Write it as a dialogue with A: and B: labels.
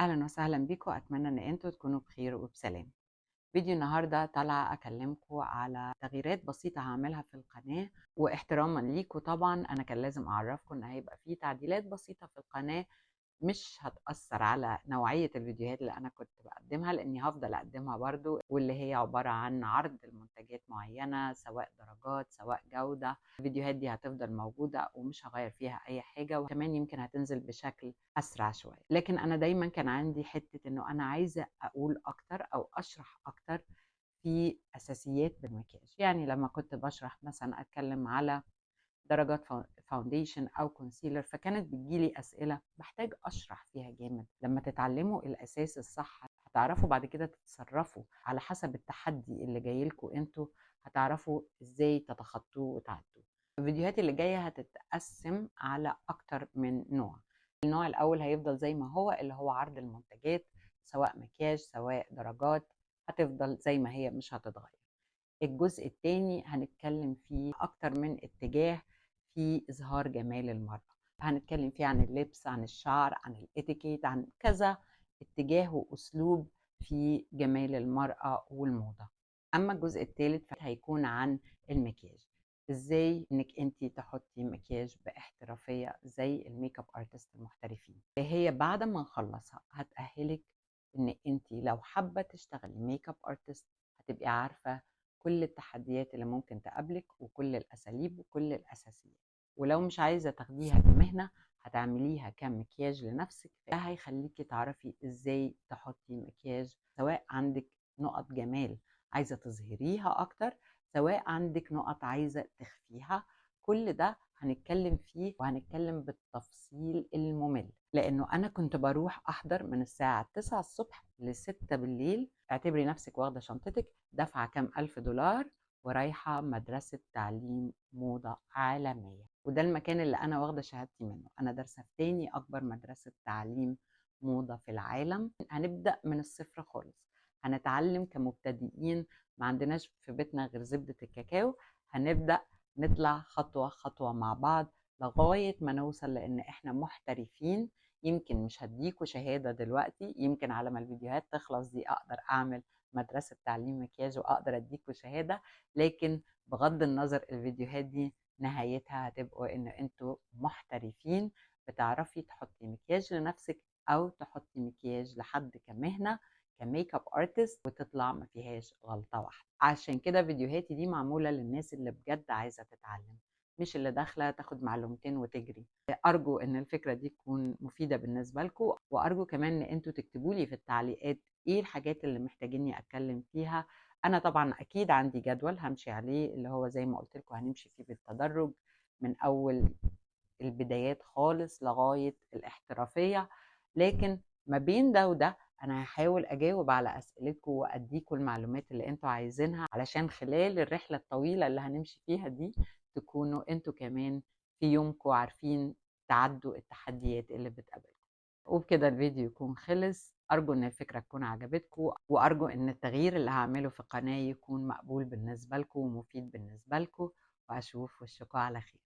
A: أهلا وسهلا بيكم، أتمنى إن أنتوا تكونوا بخير وبسلام. فيديو النهاردة طالعة أكلمكم على تغييرات بسيطة هعملها في القناة، واحتراما ليكم طبعا أنا كان لازم أعرفكم إن هيبقى فيه تعديلات بسيطة في القناة مش هتأثر على نوعية الفيديوهات اللي أنا كنت بقدمها، لأني هفضل أقدمها برضو، واللي هي عبارة عن عرض المنتجات معينة سواء درجات سواء جودة. الفيديوهات دي هتفضل موجودة ومش هغير فيها أي حاجة، وكمان يمكن هتنزل بشكل أسرع شوية. لكن أنا دايما كان عندي حتة إنه أنا عايزة أقول أكتر أو أشرح أكتر في أساسيات بالمكياج. يعني لما كنت بشرح مثلا أتكلم على درجات فاونديشن او كونسيلر، فكانت بتجيلي اسئله بحتاج اشرح فيها جامد. لما تتعلموا الاساس الصح هتعرفوا بعد كده تتصرفوا على حسب التحدي اللي جاي لكم انتوا، هتعرفوا ازاي تتخطوه وتعدوه. الفيديوهات اللي جايه هتتقسم على اكتر من نوع. النوع الاول هيفضل زي ما هو، اللي هو عرض المنتجات سواء مكياج سواء درجات، هتفضل زي ما هي مش هتتغير. الجزء التاني هنتكلم فيه أكتر من اتجاه في إظهار جمال المرأة. هنتكلم فيه عن اللبس، عن الشعر، عن الاتيكيت، عن كذا اتجاه وأسلوب في جمال المرأة والموضة. أما الجزء الثالث فهيكون عن المكياج، ازاي انك انت تحطي مكياج باحترافية زي الميك اب ارتست المحترفين. هي بعد ما نخلصها هتأهلك ان انت لو حابة تشتغلي ميك اب ارتست هتبقي عارفة كل التحديات اللي ممكن تقابلك وكل الأساليب وكل الأساسيات. ولو مش عايزة تاخديها كمهنة هتعمليها كمكياج لنفسك، ده هيخليكي تعرفي ازاي تحطي مكياج، سواء عندك نقط جمال عايزة تظهريها أكتر سواء عندك نقط عايزة تخفيها. كل ده هنتكلم فيه وهنتكلم بالتفصيل الممل، لأنه أنا كنت بروح أحضر من الساعة 9 الصبح ل6 بالليل. اعتبري نفسك واخدة شنطتك دافعة كام ألف دولار ورايحة مدرسة تعليم موضة عالمية، وده المكان اللي أنا واخدة شهادتي منه. أنا دارسة في تاني أكبر مدرسة تعليم موضة في العالم. هنبدأ من الصفر خالص، هنتعلم كمبتدئين، ما عندناش في بيتنا غير زبدة الكاكاو. هنبدأ نطلع خطوة خطوة مع بعض لغاية ما نوصل لأن إحنا محترفين. يمكن مش هديكوا شهادة دلوقتي، يمكن على ما الفيديوهات تخلص دي أقدر أعمل مدرسة تعليم مكياج وأقدر أديكوا شهادة، لكن بغض النظر الفيديوهات دي نهايتها هتبقوا إن أنتوا محترفين، بتعرفي تحطي مكياج لنفسك أو تحطي مكياج لحد كمهنة كميك اب ارتست وتطلع ما فيهاش غلطة واحدة. عشان كده فيديوهاتي دي معمولة للناس اللي بجد عايزة تتعلم، مش اللي داخلة تاخد معلومتين وتجري. أرجو إن الفكرة دي تكون مفيدة بالنسبة لكم، وأرجو كمان إن أنتوا تكتبوا لي في التعليقات إيه الحاجات اللي محتاجيني أتكلم فيها. أنا طبعا أكيد عندي جدول همشي عليه، اللي هو زي ما قلت لكم هنمشي فيه بالتدرج من أول البدايات خالص لغاية الاحترافية. لكن ما بين ده وده أنا هحاول أجاوب على أسئلتكم وأديكم المعلومات اللي أنتوا عايزينها، علشان خلال الرحلة الطويلة اللي هنمشي فيها دي تكونوا أنتوا كمان في يومكم عارفين تعدوا التحديات اللي بتقابلكم. وبكده الفيديو يكون خلص. أرجو إن الفكرة تكون عجبتكم، وأرجو إن التغيير اللي هعمله في القناة يكون مقبول بالنسبة لكم ومفيد بالنسبة لكم، وأشوف وشكم على خير.